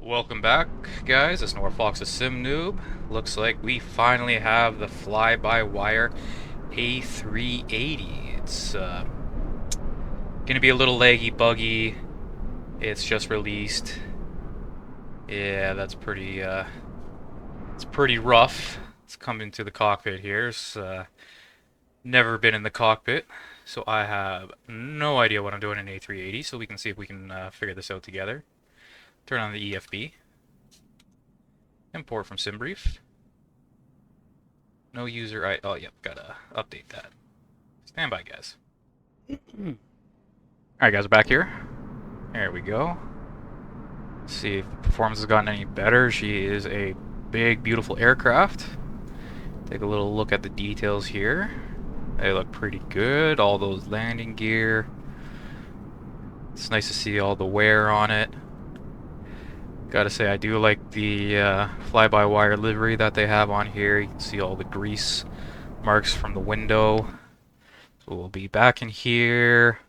Welcome back, guys. It's Fox's Sim Noob. Looks like we finally have the fly-by-wire A380. It's gonna be a little laggy, buggy. It's just released. Yeah, that's pretty. It's pretty rough. It's coming to the cockpit here. It's never been in the cockpit, so I have no idea what I'm doing in A380. So we can see if we can figure this out together. Turn on the EFB. Import from SimBrief. No user I. Oh, yep, gotta update that. Stand by, guys. Alright, guys, we're back here. There we go. Let's see if the performance has gotten any better. She is a big, beautiful aircraft. Take a little look at the details here. They look pretty good. All those landing gear. It's nice to see all the wear on it. Gotta say, I do like the fly-by-wire livery that they have on here. You can see all the grease marks from the window. So we'll be back in here.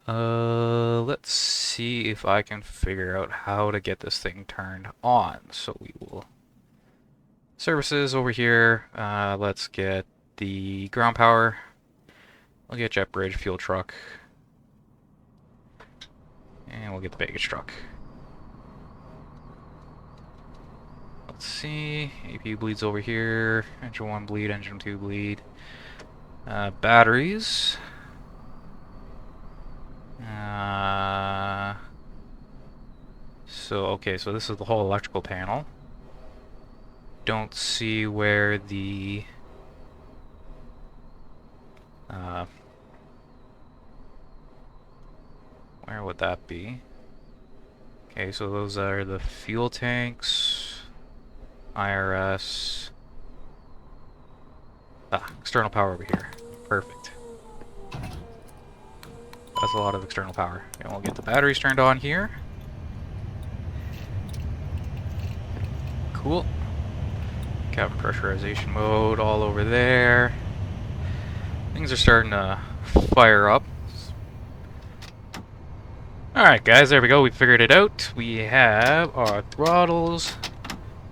Let's see if I can figure out how to get this thing turned on. So we will... Services over here. Let's get the ground power. We'll get jet bridge, fuel truck. And we'll get the baggage truck. Let's see, APU bleeds over here, engine 1 bleed, engine 2 bleed. Batteries. Okay, so this is the whole electrical panel. Don't see where the... where would that be? Okay, so those are the fuel tanks. IRS. External power over here. Perfect. That's a lot of external power. And we'll get the batteries turned on here. Cool. Cabin pressurization mode all over there. Things are starting to fire up. Alright guys, there we go. We figured it out. We have our throttles.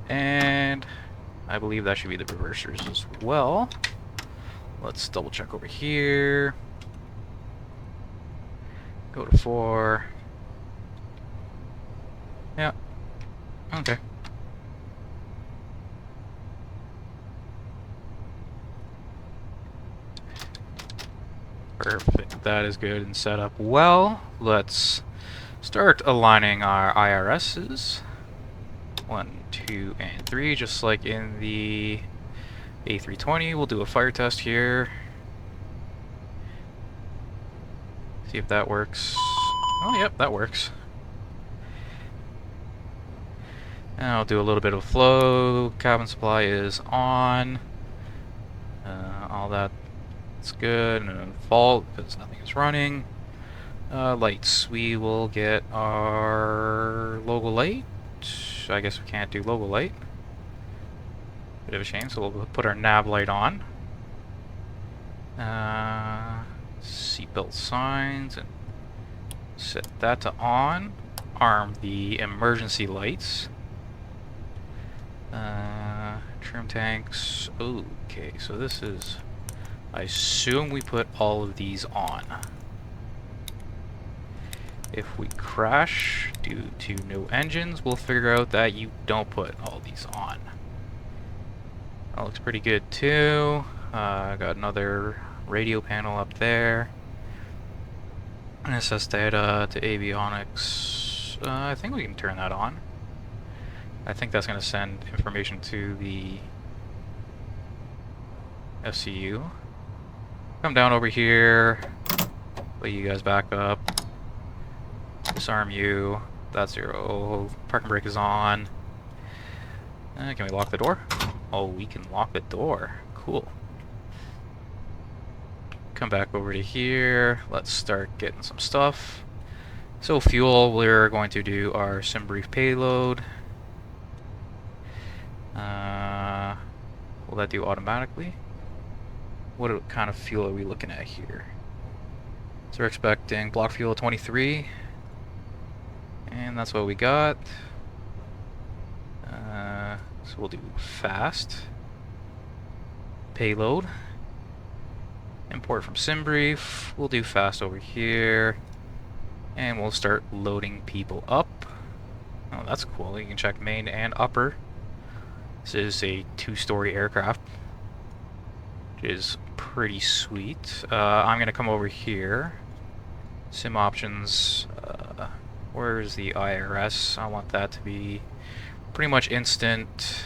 And I believe that should be the reversers as well. Let's double check over here. Go to 4. Yeah. Okay. Perfect. That is good and set up well. Let's start aligning our IRSs. 1, 2, and 3, just like in the A320. We'll do a fire test here. See if that works. Oh, yep, that works. And I'll do a little bit of flow. Cabin supply is on. All that's good. And fault because nothing is running. Lights. We will get our logo light. I guess we can't do logo light. Bit of a shame, so we'll put our nav light on. Seatbelt signs and set that to on. Arm the emergency lights. Trim tanks. Okay, so this is... I assume we put all of these on. If we crash due to no engines, we'll figure out that you don't put all these on. That looks pretty good too. Got another radio panel up there. SS data to avionics. I think we can turn that on. I think that's going to send information to the SCU. Come down over here. Let you guys back up. Disarm you. That's 0. Parking brake is on. Can we lock the door? Oh, we can lock the door. Cool. Come back over to here. Let's start getting some stuff. So fuel, we're going to do our SimBrief payload. Will that do automatically? What kind of fuel are we looking at here? So we're expecting block fuel 23. And that's what we got. So we'll do fast. Payload. Import from SimBrief. We'll do fast over here. And we'll start loading people up. Oh, that's cool. You can check main and upper. This is a 2-story aircraft, which is pretty sweet. I'm going to come over here. Sim options. Where's the IRS? I want that to be pretty much instant.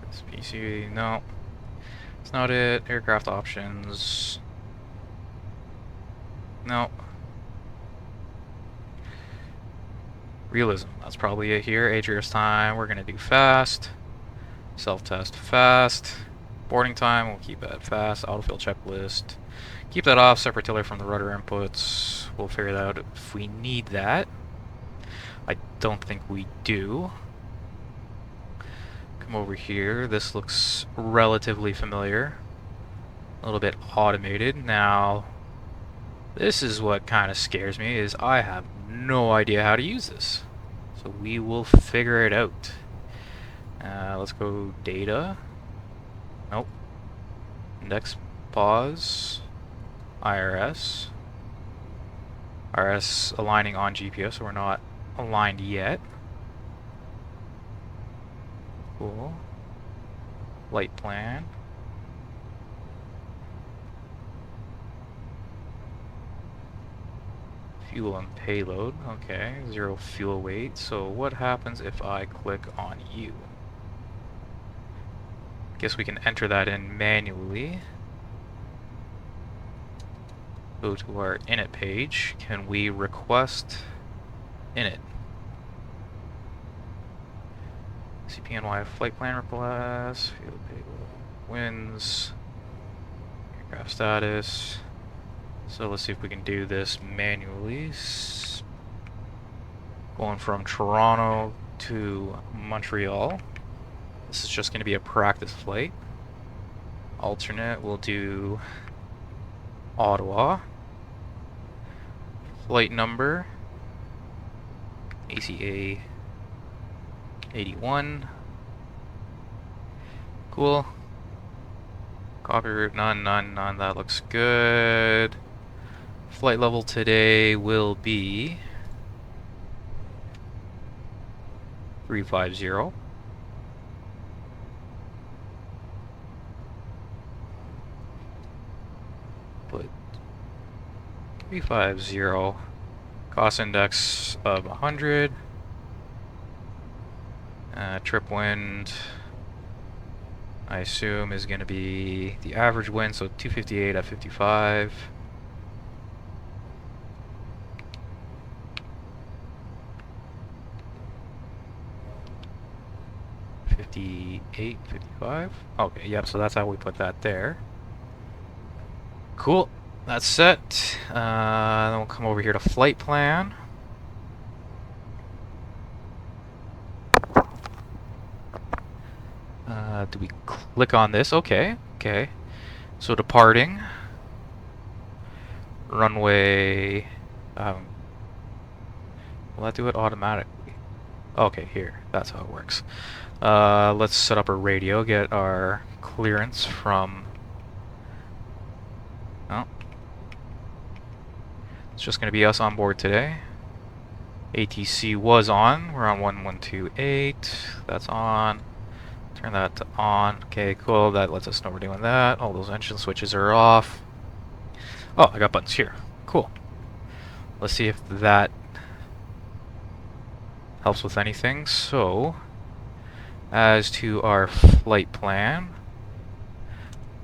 This PC, no. It's not it. Aircraft options. No. Realism, that's probably it here. Adria's time, we're gonna do fast. Self-test fast. Boarding time, we'll keep that fast. Autofill checklist. Keep that off, separate tiller from the rudder inputs. We'll figure that out if we need that. I don't think we do. Come over here. This looks relatively familiar. A little bit automated. Now, this is what kind of scares me, is I have no idea how to use this. So we will figure it out. Let's go data. Nope. Index pause. IRS. IRS aligning on GPS, so we're not aligned yet. Cool. Flight plan. Fuel and payload. Okay, 0 fuel weight. So what happens if I click on you? Guess we can enter that in manually. Go to our init page. Can we request init? CPNY flight plan request. Fuel payload. Winds. Aircraft status. So let's see if we can do this manually. Going from Toronto to Montreal. This is just going to be a practice flight. Alternate, we'll do Ottawa. Flight number ACA 81. Cool. Copy route, none. That looks good. Flight level today will be 350. Put 350. Cost index of 100. Trip wind, I assume, is going to be the average wind, so 258 at 55. $58, $55. Okay, yep, so that's how we put that there. Cool, that's set. Then we'll come over here to flight plan. Do we click on this? Okay. So departing. Runway. Will that do it automatically? Okay, here. That's how it works. Let's set up a radio, get our clearance from... Oh. It's just going to be us on board today. ATC was on. We're on 1128. That's on. Turn that to on. Okay, cool. That lets us know we're doing that. All those engine switches are off. Oh, I got buttons here. Cool. Let's see if that helps with anything. So, as to our flight plan,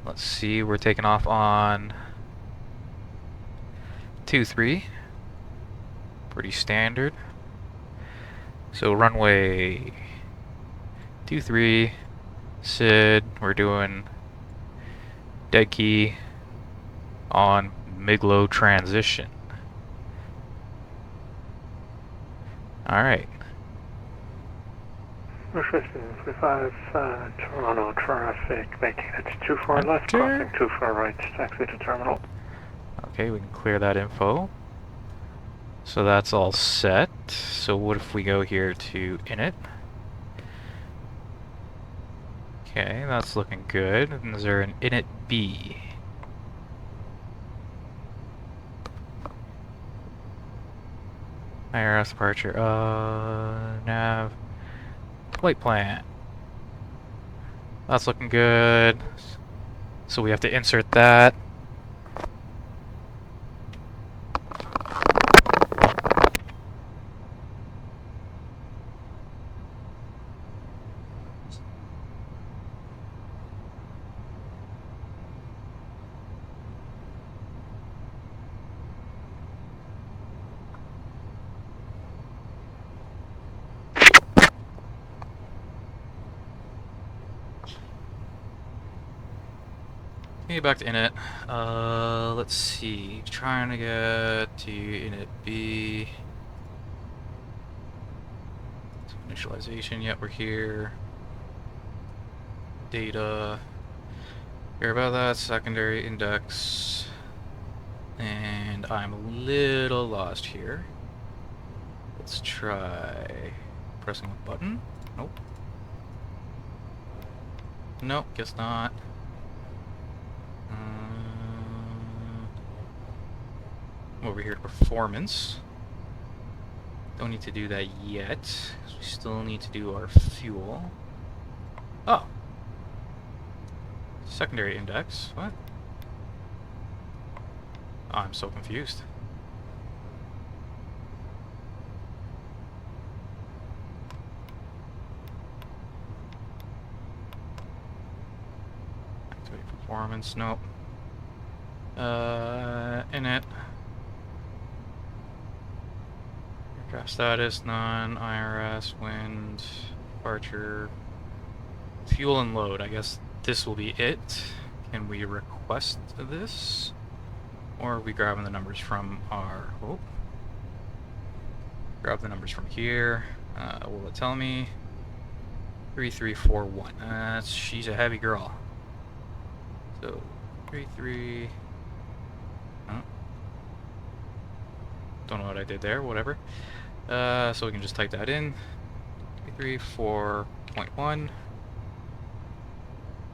let's see, we're taking off on 23. Pretty standard. So runway 23, SID, we're doing dead key on mid-low transition. Alright. 55, Toronto traffic, making it 24 left, crossing 24 right, taxi to terminal. Okay, we can clear that info. So that's all set. So what if we go here to init? Okay, that's looking good. And is there an init B? IRS departure. Nav. Flight plan. That's looking good. So we have to insert that. Okay, back to init. Let's see. Trying to get to init B. Initialization. Yep, we're here. Data. Care about that. Secondary index. And I'm a little lost here. Let's try pressing a button. Nope. Nope, guess not. Over here to performance. Don't need to do that yet, because we still need to do our fuel. Oh! Secondary index. What? Oh, I'm so confused. Activate performance. Nope. Init. Aircraft status, none. IRS, wind, departure, fuel and load. I guess this will be it. Can we request this? Or are we grabbing the numbers from our... Oh. Grab the numbers from here. Will it tell me? 3341. She's a heavy girl. So, 33... Huh? Don't know what I did there, whatever. So we can just type that in. 334.1.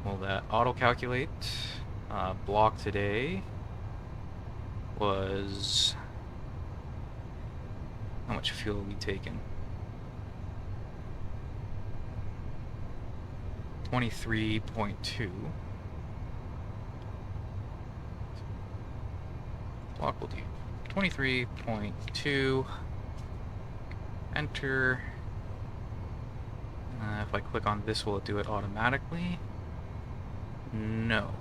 Will that auto-calculate? Block today was... How much fuel are we taking? 23.2. Block will do 23.2. Enter. If I click on this, will it do it automatically? No.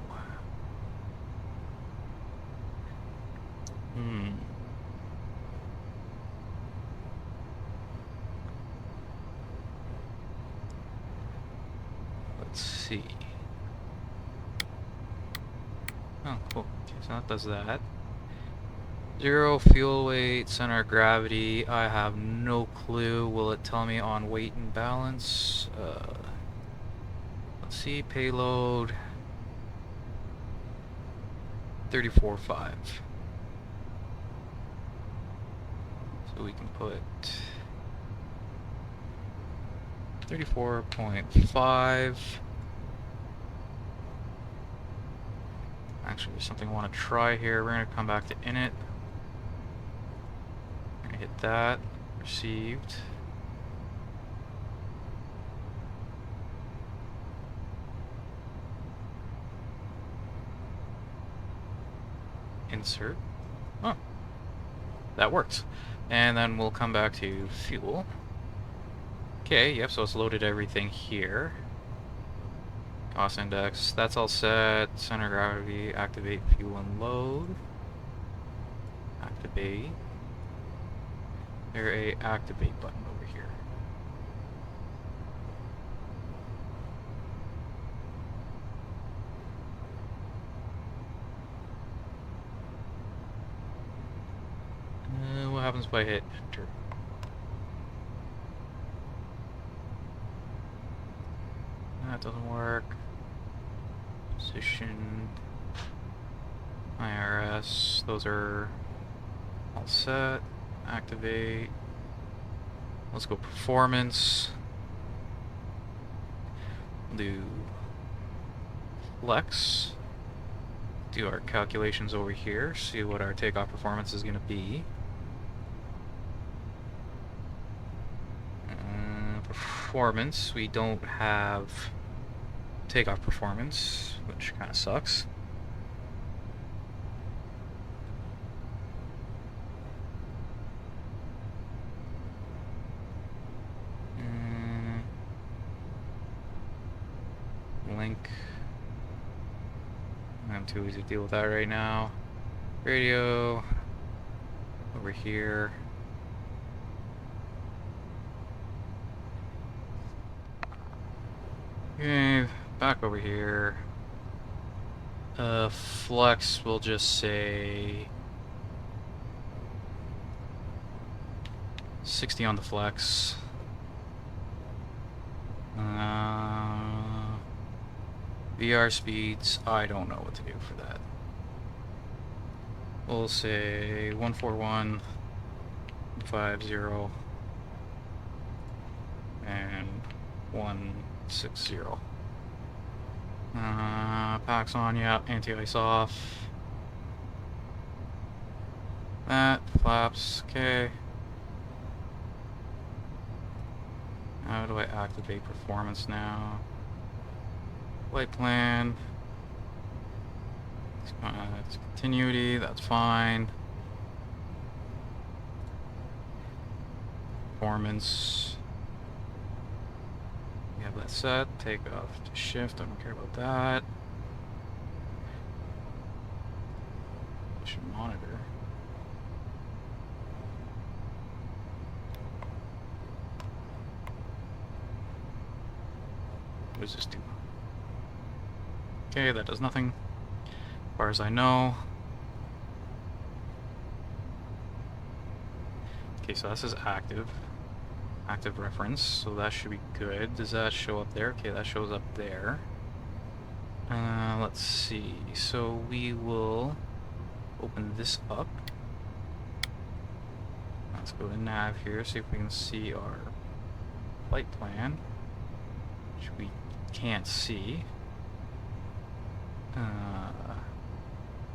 Let's see. Oh, cool. Okay, so that does that. 0 fuel weight, center of gravity. I have no clue. Will it tell me on weight and balance? Let's see. Payload 34.5. So we can put 34.5. Actually, there's something I want to try here. We're going to come back to init. We're going to hit that. Received. Insert. Oh, that works. And then we'll come back to fuel. Okay, yep, so it's loaded everything here. Cost index, that's all set. Center of gravity, activate fuel and load. Activate. There's a activate button over here. What happens if I hit enter? That doesn't work. Position, IRS, those are all set. Activate. Let's go performance. Do flex. Do our calculations over here, see what our takeoff performance is going to be. Performance, we don't have takeoff performance, which kind of sucks. Link. I'm too easy to deal with that right now. Radio. Over here. Okay, back over here. Flex, we'll just say 60 on the flex. VR speeds, I don't know what to do for that. We'll say 141, 50, and 160. Packs on, yeah, anti-ice off. That, flaps, okay. How do I activate performance now? Flight plan. It's continuity, that's fine. Performance. We have that set. Take off to shift, I don't care about that. Should monitor. What does this do? Okay, that does nothing, as far as I know. Okay, so this is active. Active reference, so that should be good. Does that show up there? Okay, that shows up there. Let's see. So we will open this up. Let's go to nav here, see if we can see our flight plan, which we can't see.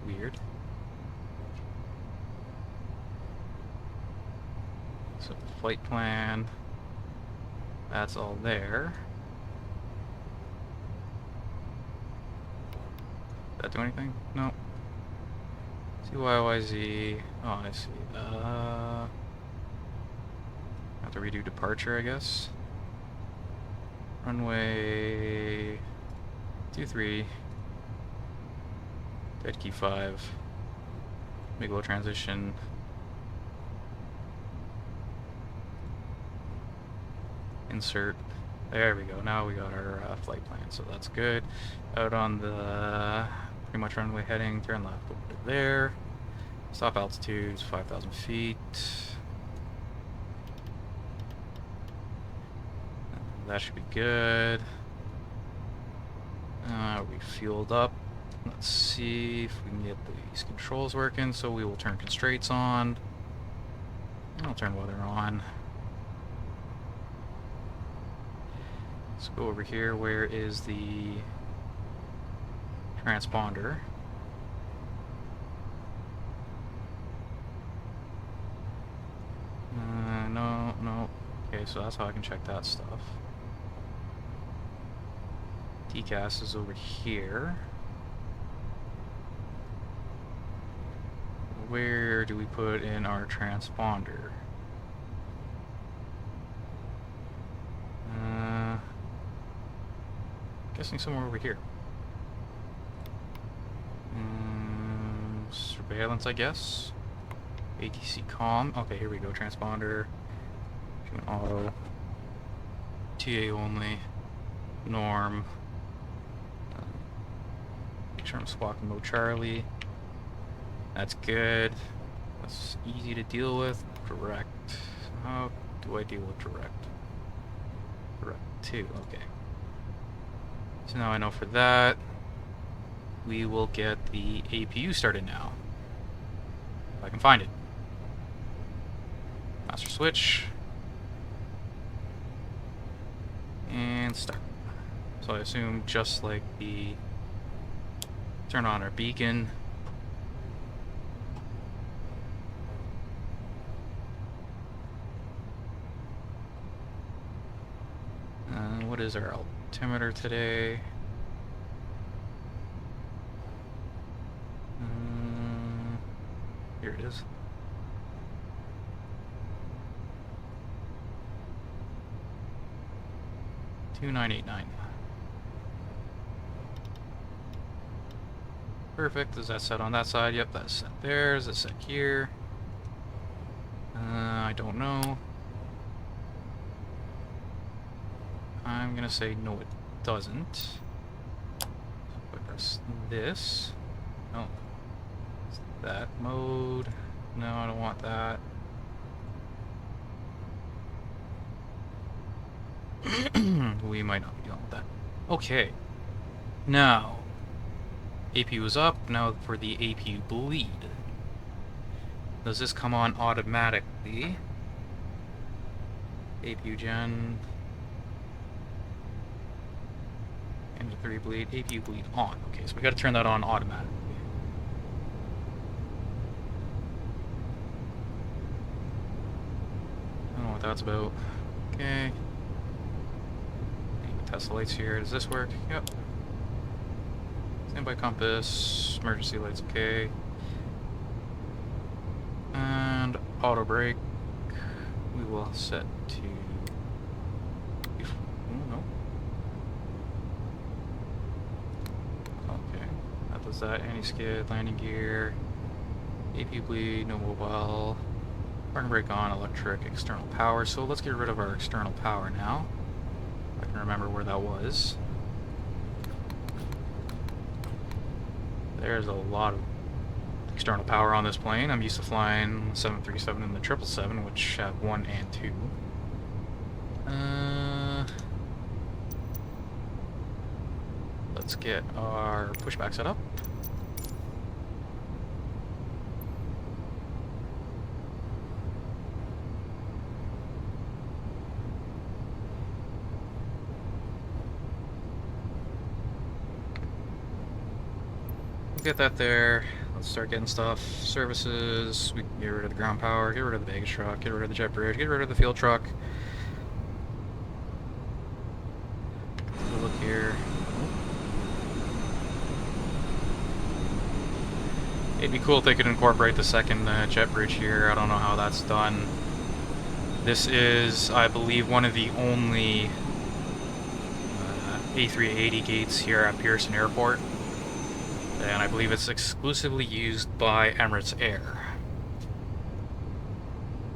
Weird. So flight plan, that's all there. Did that do anything? No. CYYZ. Oh, I see. Have to redo departure, I guess. Runway 23. Dead key 5. Big low transition. Insert. There we go. Now we got our flight plan, so that's good. Out on the pretty much runway heading, turn left over to there. Stop altitude is 5,000 feet. That should be good. We fueled up. Let's see if we can get these controls working. So we will turn constraints on. And I'll turn weather on. Let's go over here. Where is the transponder? No. Okay, so that's how I can check that stuff. TCAS is over here. Where do we put in our transponder? Guessing somewhere over here. Surveillance, I guess. ATC comm. Okay, here we go. Transponder. Human auto. TA only. Norm. Make sure I'm squawking mode Charlie. That's good. That's easy to deal with. Direct. How do I deal with direct? Direct 2. Okay. So now I know for that, we will get the APU started now. If I can find it. Master switch. And start. So I assume just like the Turn on our beacon. What is our altimeter today? Here it is. $2,989. Perfect. Is that set on that side? Yep, that's set there. Is it set here? I don't know. I'm gonna say no, it doesn't. So if I press this. No. It's that mode. No, I don't want that. We might not be dealing with that. Okay. Now, APU is up. Now for the APU bleed. Does this come on automatically? APU gen. Engine 3 bleed. APU bleed on. Okay, so we gotta turn that on automatically. I don't know what that's about. Okay. Test the lights here. Does this work? Yep. Standby compass. Emergency lights. Okay. And auto brake. We will set to. Oh, no. Okay. That does that. Anti-skid. Landing gear. APU bleed. No mobile. Parking brake on. Electric. External power. So let's get rid of our external power now. I can remember where that was. There's a lot of external power on this plane. I'm used to flying the 737 and the 777, which have 1 and 2. Let's get our pushback set up. Get that there. Let's start getting stuff. Services. We can get rid of the ground power, get rid of the baggage truck, get rid of the jet bridge, get rid of the field truck. Look here. It'd be cool if they could incorporate the second jet bridge here. I don't know how that's done. This is, I believe, one of the only A380 gates here at Pearson Airport. And I believe it's exclusively used by Emirates Air.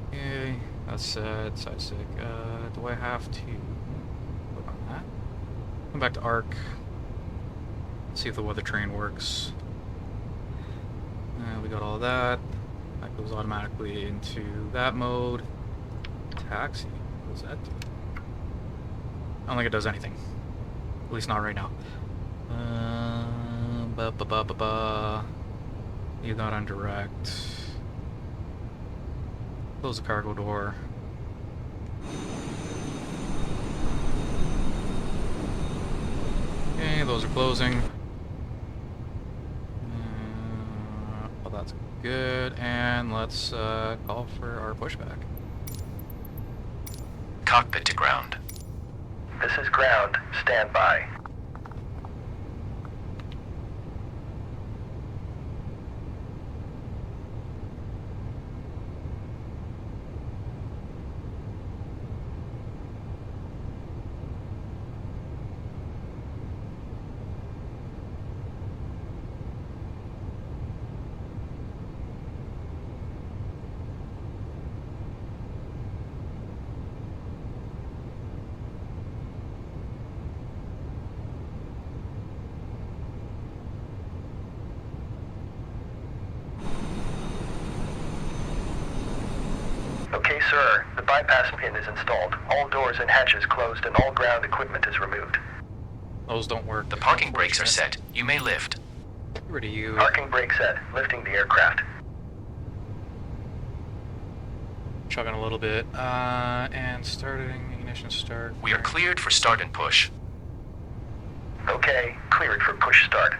Okay, that's set. Side-stick. Do I have to click on that? Come back to ARC. See if the weather train works. We got all of that. That goes automatically into that mode. Taxi. What does that do? I don't think it does anything. At least not right now. Leave that on direct. Close the cargo door. Okay, those are closing. Well, that's good. And let's call for our pushback. Cockpit to ground. This is ground. Stand by. Okay, sir. The bypass pin is installed. All doors and hatches closed and all ground equipment is removed. Those don't work. The parking brakes are set. You may lift. Get rid of you. Parking brake set. Lifting the aircraft. Chugging a little bit. And starting ignition start. We are cleared for start and push. Okay, cleared for push start.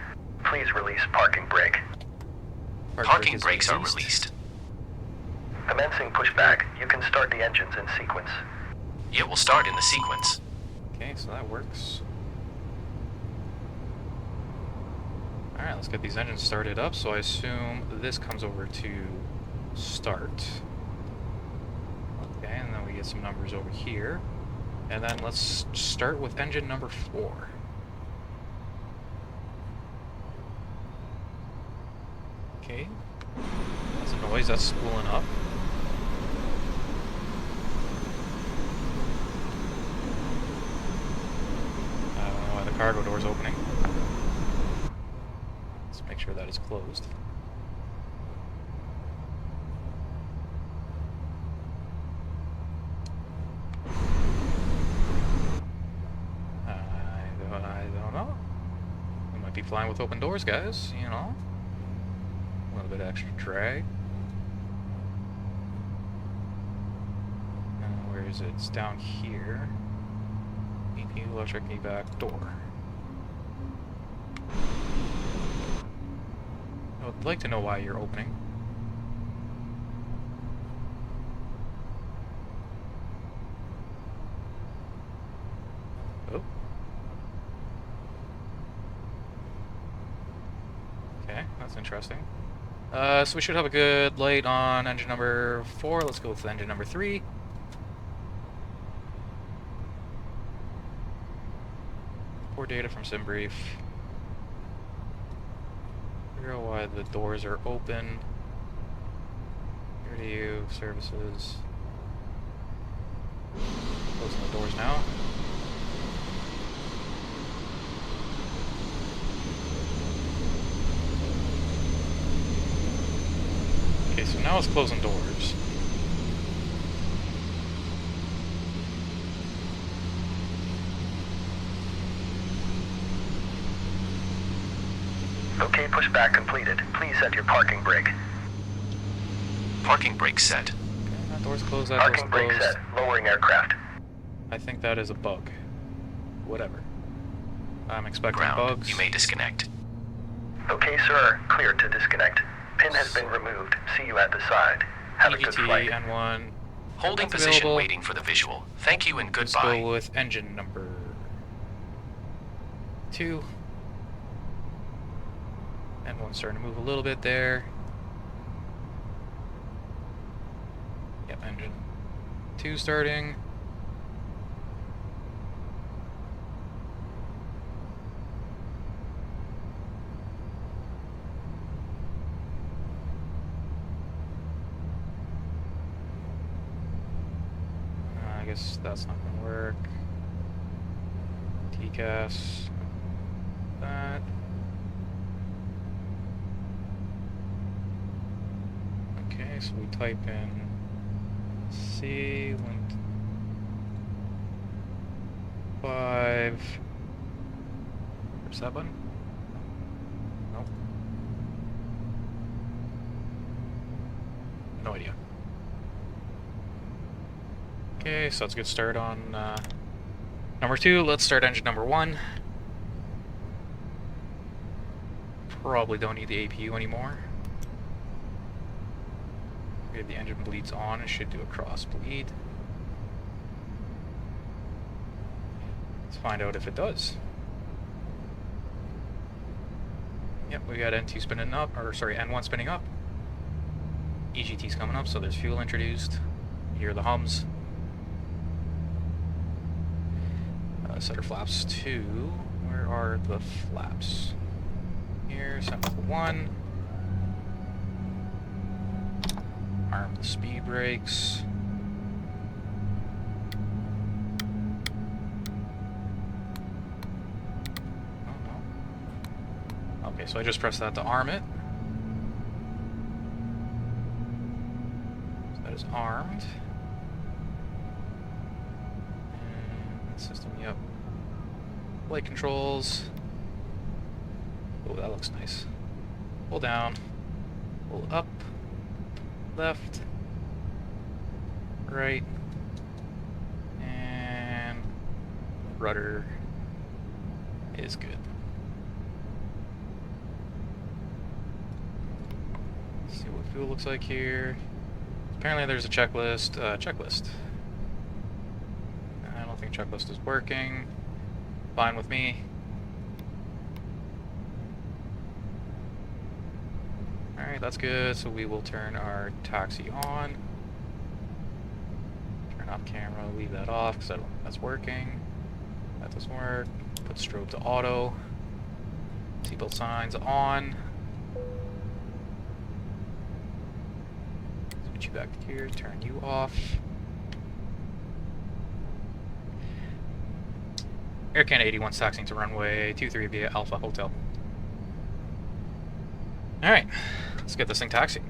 Please release parking brake. Parking brakes are released. Commencing pushback. You can start the engines in sequence. It will start in the sequence. Okay, so that works. Alright, let's get these engines started up. So I assume this comes over to start. Okay, and then we get some numbers over here. And then let's start with engine number 4. Okay. That's a noise, that's spooling up. I don't know why the cargo door's opening. Let's make sure that is closed. I don't know. We might be flying with open doors, guys, you know. A little bit extra drag. Where is it? It's down here. EP electric evac door. I would like to know why you're opening. Oh. Okay, that's interesting. So we should have a good light on engine number 4. Let's go with engine number 3. Poor data from SimBrief. Figure out why the doors are open. Here to you, services. Closing the doors now. Okay, so now it's closing doors. Okay, pushback completed. Please set your parking brake. Parking brake set. Okay, that door's closed, that Parking door's brake closed. set. Lowering aircraft. I think that is a bug. Whatever. I'm expecting Ground. bugs. You may disconnect. Okay, sir. Clear to disconnect. Pin has been removed. See you at the side. Have a good EGT, flight. N1. Holding That's position, available. waiting for the visual. Thank you and Let's goodbye. go with engine number 2. N1's starting to move a little bit there. Yep, engine 2 starting. I guess that's not going to work. TCAS. That. Okay, so we type in C, link 5. Where's that button? Nope. No idea. Okay, so let's get started on number 2. Let's start engine number 1. Probably don't need the APU anymore. If the engine bleeds on, it should do a cross bleed. Let's find out if it does. Yep, we got N2 spinning up, or sorry, N1 spinning up. EGT's coming up, so there's fuel introduced. You hear the hums. Center flaps 2. Where are the flaps? Here, center 1. Arm the speed brakes. Oh no. Okay, so I just pressed that to arm it. So that is armed. And system, yep. Flight controls. Oh, that looks nice. Pull down. Pull up. Left, right, and rudder is good. See what fuel looks like here. Apparently there's a checklist. Checklist. I don't think checklist is working. Fine with me. Alright, that's good. So we will turn our taxi on. Turn off camera, leave that off because I don't think that's working. That doesn't work. Put strobe to auto. Seatbelt signs on. Switch you back to here, turn you off. Air Canada 81 taxiing to runway 23 via Alpha Hotel. Alright, let's get this thing taxiing.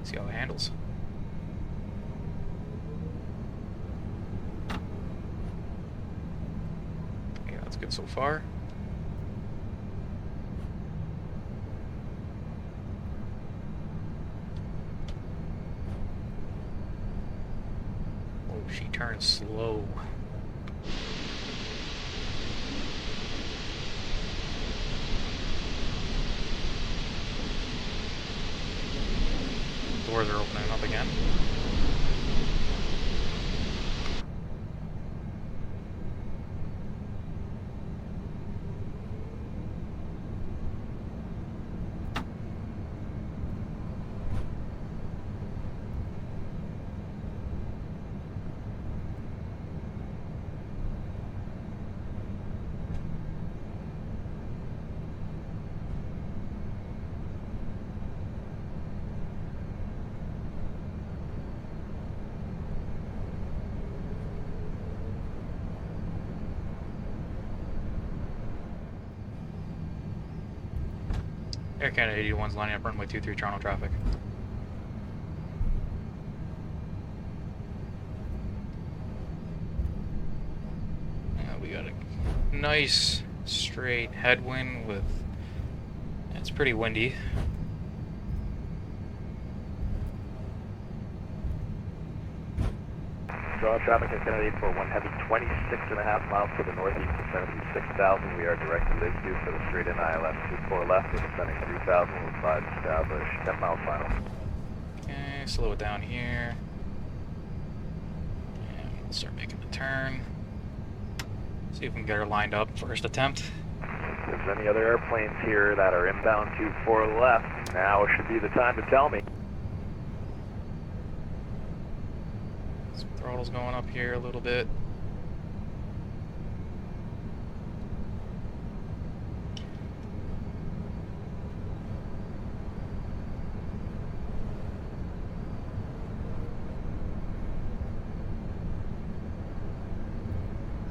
See how it handles. Okay, that's good so far. Oh, she turns slow. Doors are opening up again. Air Canada 81's lining up runway 23 Toronto traffic. We got a nice straight headwind with, it's pretty windy. Draw traffic at Kennedy 841 heavy 26.5 miles to the northeast of 76,000. We are directed to for the straight in ILS 24 left with ascending 3,000. We'll advise establish 10 miles final. Okay, slow it down here. And we'll start making the turn. See if we can get her lined up first attempt. If there's any other airplanes here that are inbound 24 left, now should be the time to tell me. Throttle's going up here a little bit.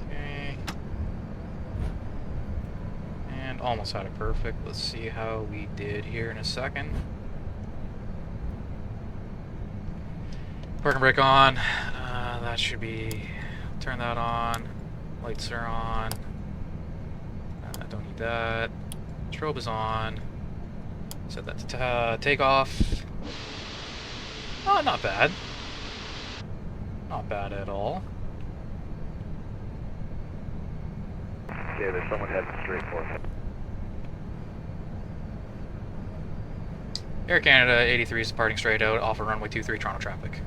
Okay. And almost had it perfect. Let's see how we did here in a second. Parking brake on. That should be, turn that on, lights are on, don't need that, strobe is on, set that to take-off. Oh, not bad, not bad at all. Okay, there's someone heading straight for us. Air Canada 83 is departing straight out off of runway 23 Toronto traffic.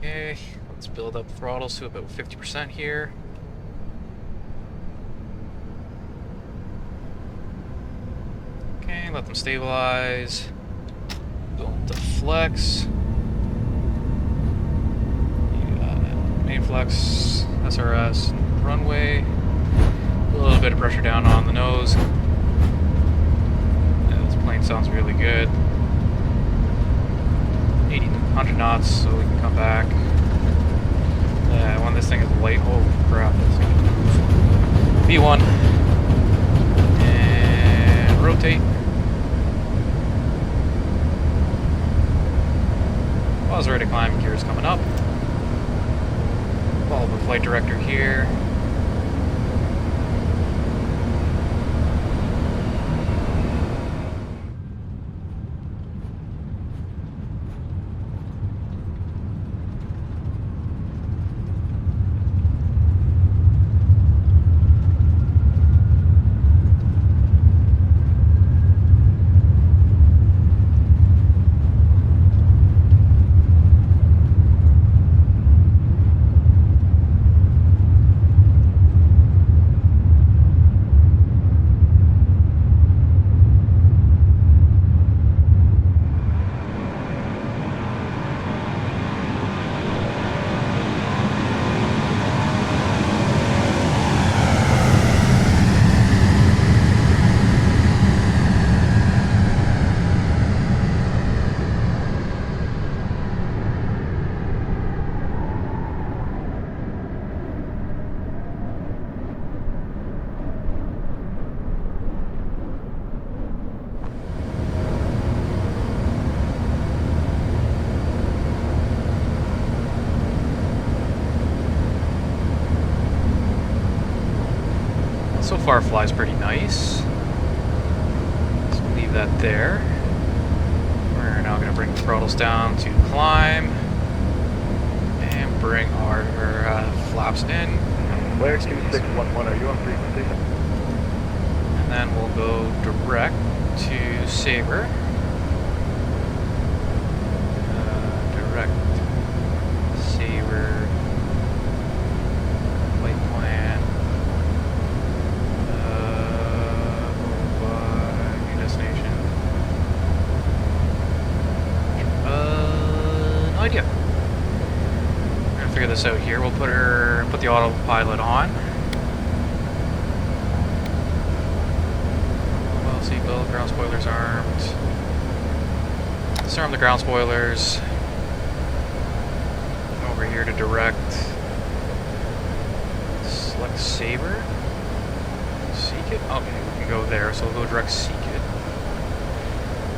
Okay, let's build up throttles to about 50% here. Okay, let them stabilize. Go into flex. Main flex, SRS, runway. A little bit of pressure down on the nose. Yeah, this plane sounds really good. 100 knots, so we can come back. When this thing is light, holy crap, this thing can move. V1. And rotate. Pause ready to climb, gears coming up. Follow the flight director here. So far flies pretty nice. Let's leave that there. We're now going to bring the throttles down to climb. And bring our flaps in. Blair 2611, are you on frequency? And then we'll go direct to Sabre. Direct Sabre. Flight plan. New destination. No idea. We're gonna figure this out here. We'll put the autopilot on. Well, seatbelt, ground spoilers armed. Disarm the ground spoilers. Over here to direct. Select Sabre. Seek it? Okay, we can go there, so we'll go direct Seek it.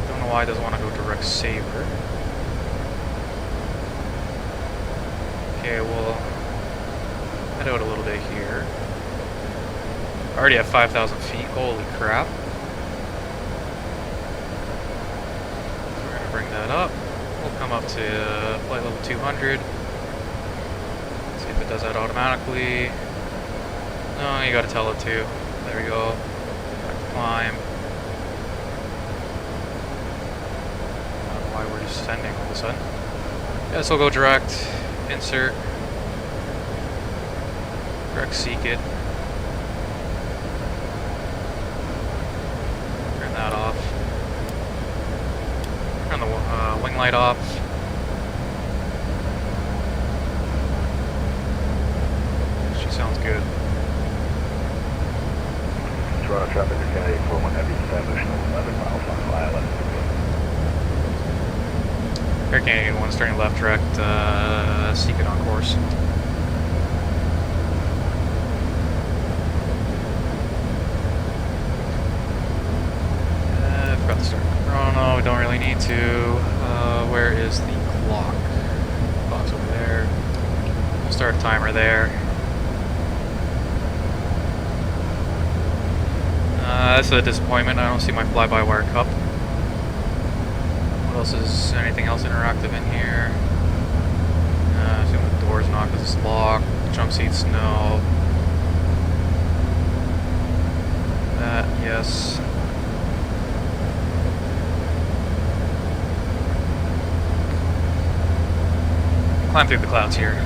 Don't know why it doesn't want to go direct Sabre. Okay, we'll head out a little bit here. Already at 5,000 feet, holy crap. So we're going to bring that up. We'll come up to flight level 200. See if it does that automatically. No, you gotta tell it to. There we go. Climb. I don't know why we're just sending all of a sudden. Yes, we'll go direct. Insert. Direct Seek it. Turn that off. Turn the wing light off. She sounds good. Toronto traffic, Kennedy 41 Heavy established 11 miles on ILS. Air Canadian 1 starting left direct, Seek it on course. I forgot to start. Oh no, we don't really need to. Where is the clock? Clock's over there. We'll start a timer there. That's a disappointment. I don't see my fly-by-wire cup. What else is anything else interactive in here? Assuming the door's not because it's locked. Jump seats, no. That, yes. Climb through the clouds here.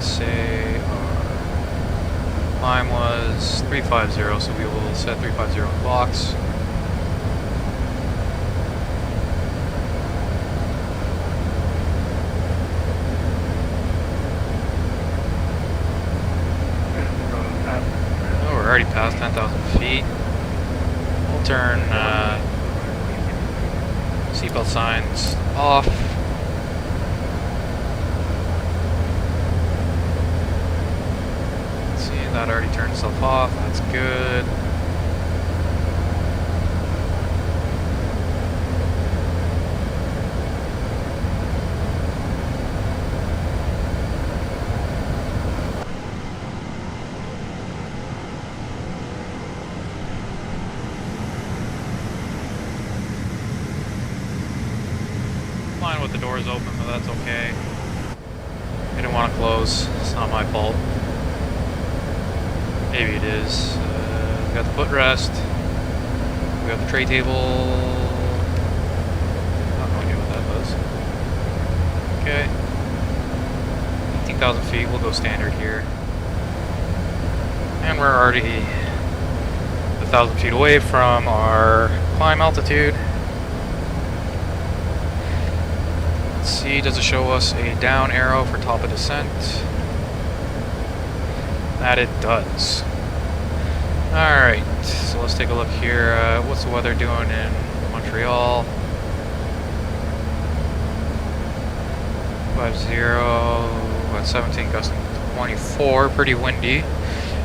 Say our climb was 350, so we will set 350 in the box. Oh, we're already past 10,000 feet. We'll turn seatbelt signs off. That already turned itself off, that's good. Fine with the doors open, but that's okay. I didn't want to close, it's not my fault. Maybe it is. We got the footrest. We got the tray table. I have no idea what that does. Okay. 18,000 feet. We'll go standard here. And we're already 1,000 feet away from our climb altitude. Let's see, does it show us a down arrow for top of descent? That it does. Alright, so let's take a look here. What's the weather doing in Montreal? 50 at 17 gusting 24, pretty windy.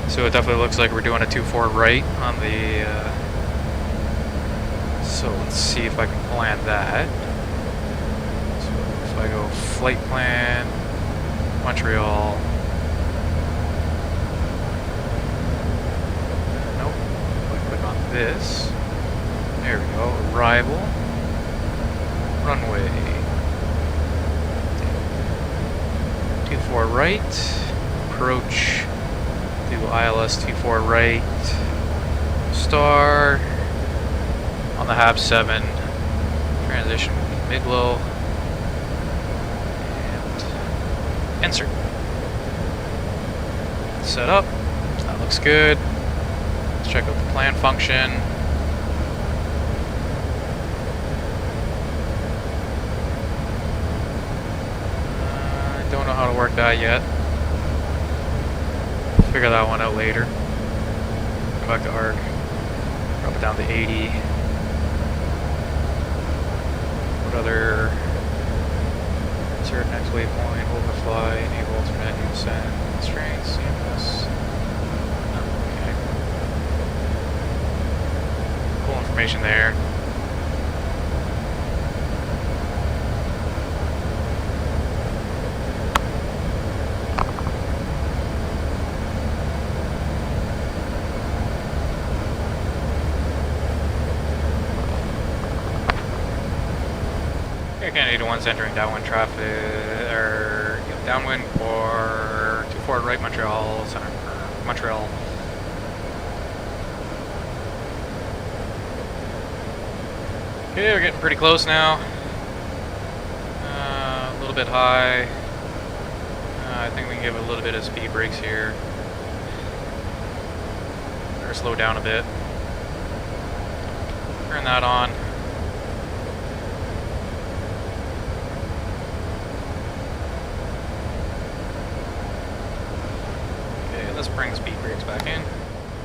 So it definitely looks like we're doing a 2-4 right on the, so let's see if I can plan that. So if I go flight plan, Montreal. Nope. If I click on this, there we go, arrival, runway, 24 right, approach to ILS 24 right, star, on the HAB 7, transition will be mid-low, and insert. Set up, that looks good. Let's check out the plan function. I don't know how to work that yet. Figure that one out later. Go back to ARC, drop it down to 80. What other? Insert next waypoint, overfly, enable alternate new descent, constraints, CMS. Okay. Cool information there. Canada 81's entering downwind traffic, or downwind for 24 right Montreal, center for Montreal. Okay, we're getting pretty close now. A little bit high. I think we can give it a little bit of speed brakes here. Or slow down a bit. Turn that on. Let's bring the speed brakes back in.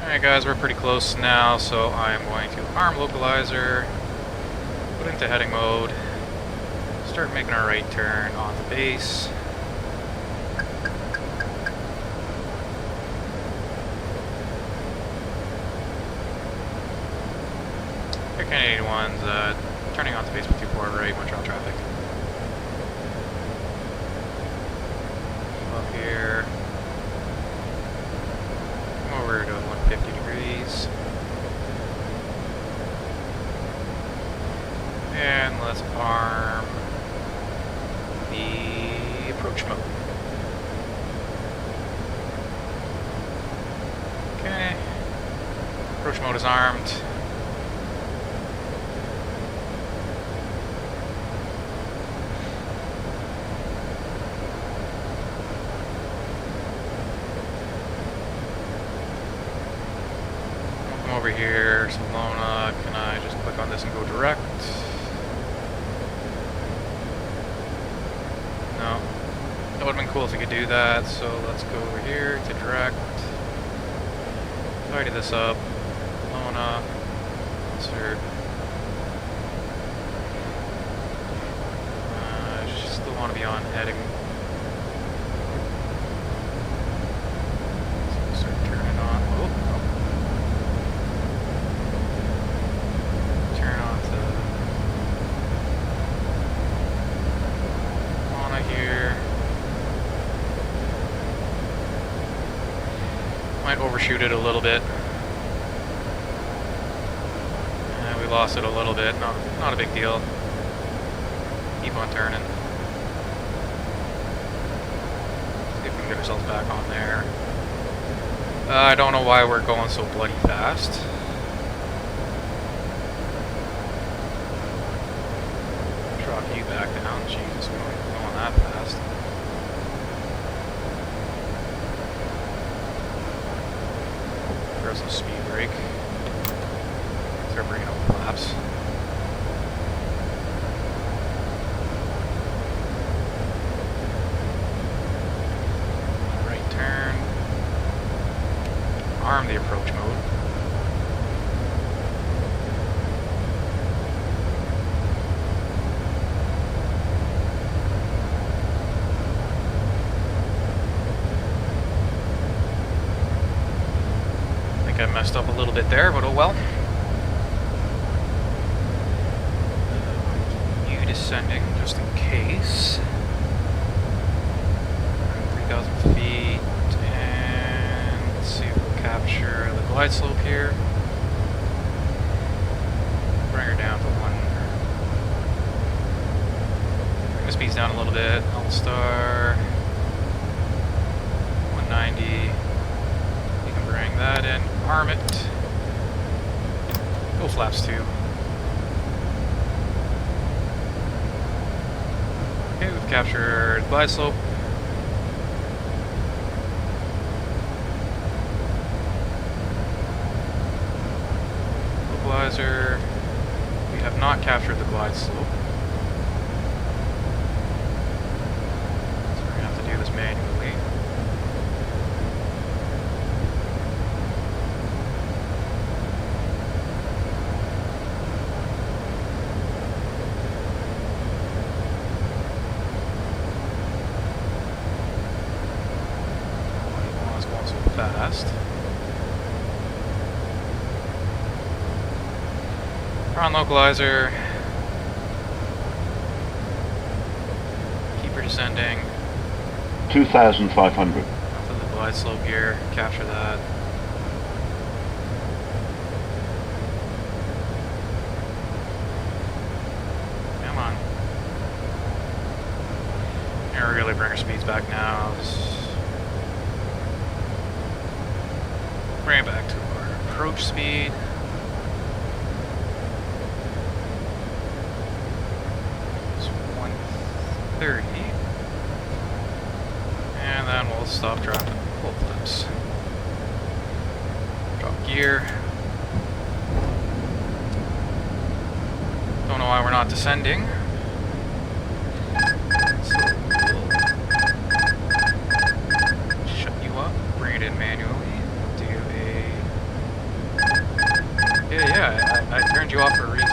Alright guys, we're pretty close now, so I'm going to arm localizer, put into heading mode, start making our right turn on the base. Air Canada 81's turning onto base with 24 right, Montreal traffic. Up here. Over to 150 degrees. And let's arm the approach mode. Okay. Approach mode is armed. Over here, Salona, can I just click on this and go direct? No. That would have been cool if we could do that, so let's go over here to direct. Tidy this up. Salona, insert. I still want to be on heading. So start turning on. Oh. Might overshoot it a little bit. We lost it a little bit. Not a big deal. Keep on turning. See if we can get ourselves back on there. I don't know why we're going so bloody fast. Drop you back down. Jesus, going that fast. Throw some speed brake. Start bringing up flaps. Right turn. Arm the approach mode. think I messed up a little bit there, but oh well. You descending just in case. 3,000 feet, and let's see if we'll capture the glide slope here. Bring her down to 1. Bring the speeds down a little bit. All-star 190. We can bring that in. Arm it. Go flaps 2. Okay, we've captured glide slope. Localizer. We have not captured the glide slope. So we're gonna have to do this manually. Why is going so fast? On localizer. Keep her descending. 2,500. Off of the glide slope here. Capture that. Come on. And we're really bring our speeds back now. Bring it back to our approach speed. And then we'll stop, drop, full flips. Drop gear. Don't know why we're not descending. So we'll shut you up, bring it in manually. Do a... Yeah, I turned you off for a reason.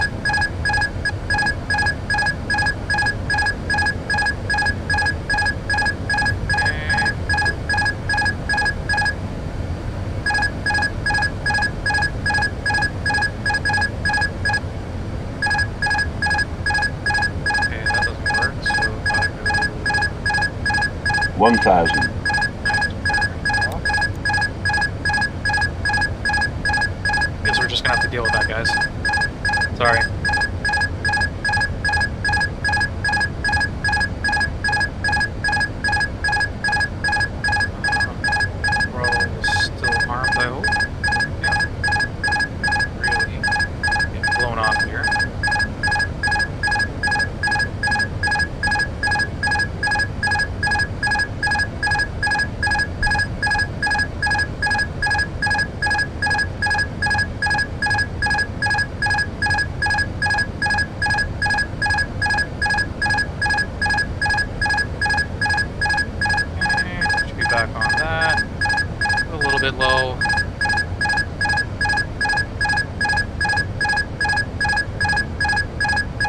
Okay, that doesn't work, so if I go... 1,000. Guess we're just gonna have to deal with that, guys. Sorry. We're all still armed, I hope. Yeah. Really getting blown off here. Should be back on that. A little bit low.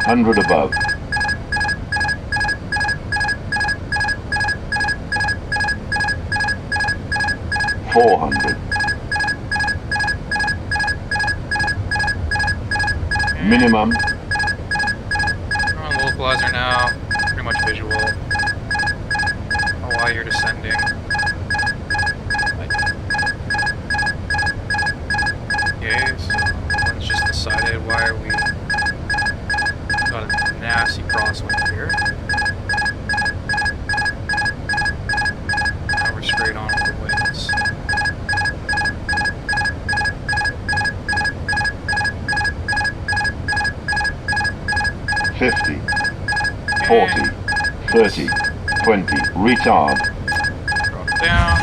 Hundred above. $400. Minimum. We're on the localizer now. Pretty much visual. Oh, while you're descending. Okay, so one's just decided why are we got a nasty crosswind here. Now we're straight on with the winds. $50, $40, $30, $20. Retard. Drop it down.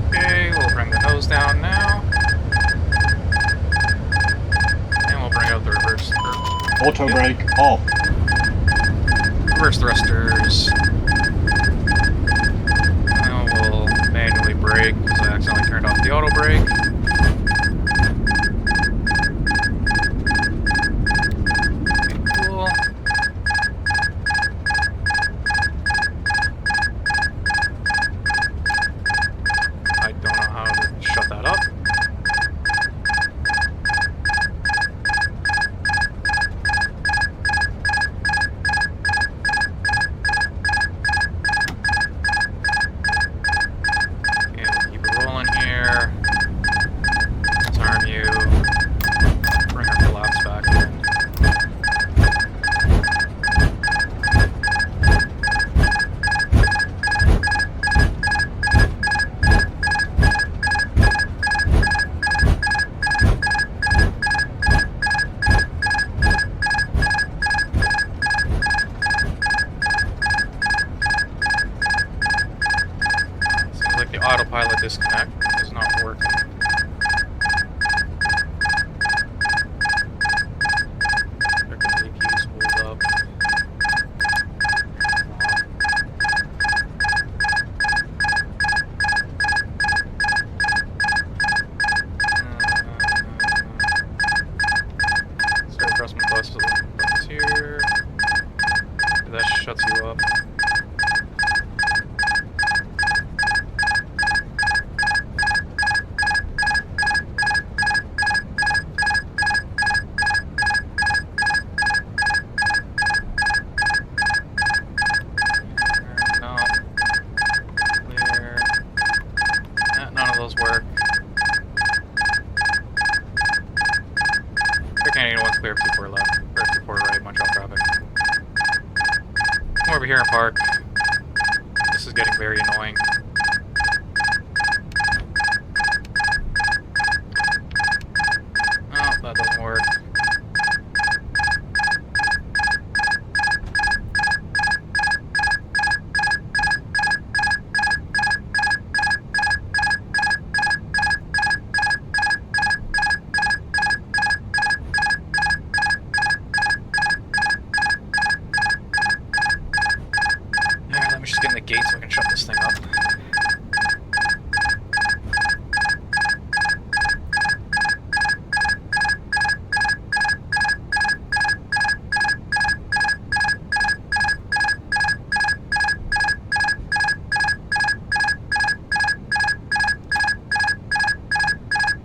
Okay, we'll bring the nose down now. And we'll bring out the reverse. Auto brake off. Reverse thrusters. Now we'll manually brake because I accidentally turned off the auto brake. Okay, cool. I don't know how to autopilot disconnect is not working. Check the APU's hold up. Start pressing buttons here. That shuts you up. No. Clear. None of those work. Canadian 1's clear, 24 left, or 24 right, Montreal traffic. Come over here and park. This is getting very annoying. Oh, that doesn't work. Let me just get in the gate so I can shut this thing up.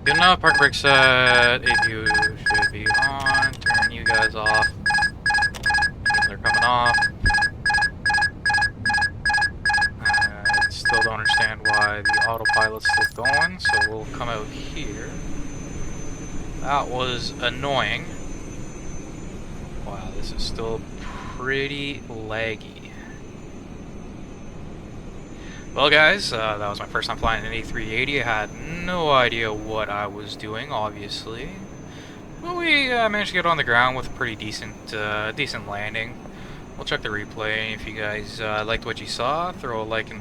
Good enough, parking brake set, APU should be on, turn you guys off. They're coming off. I still don't understand why the autopilot's still going, so we'll come out here. That was annoying. Wow, this is still pretty laggy. Well guys, that was my first time flying an A380. I had no idea what I was doing, obviously. But we managed to get on the ground with a pretty decent landing. We'll check the replay. If you guys liked what you saw, throw a like on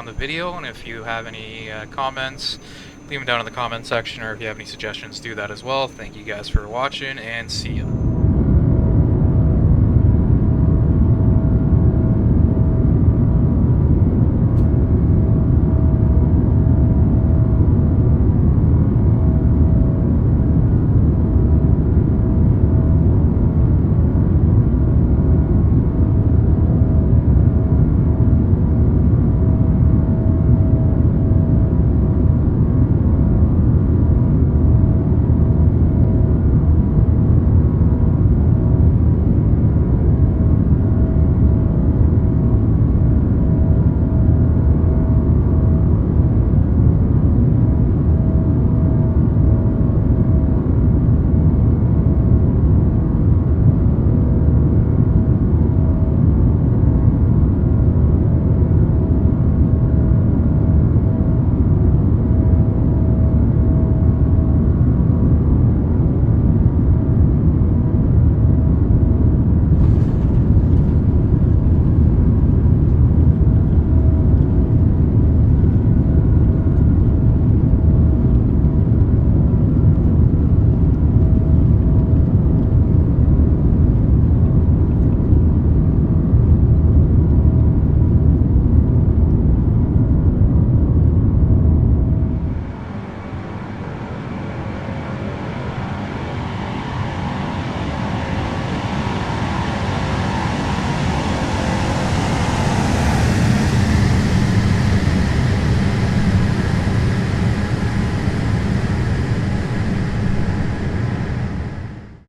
the video, and if you have any comments, leave them down in the comment section, or if you have any suggestions, do that as well. Thank you guys for watching, and see ya.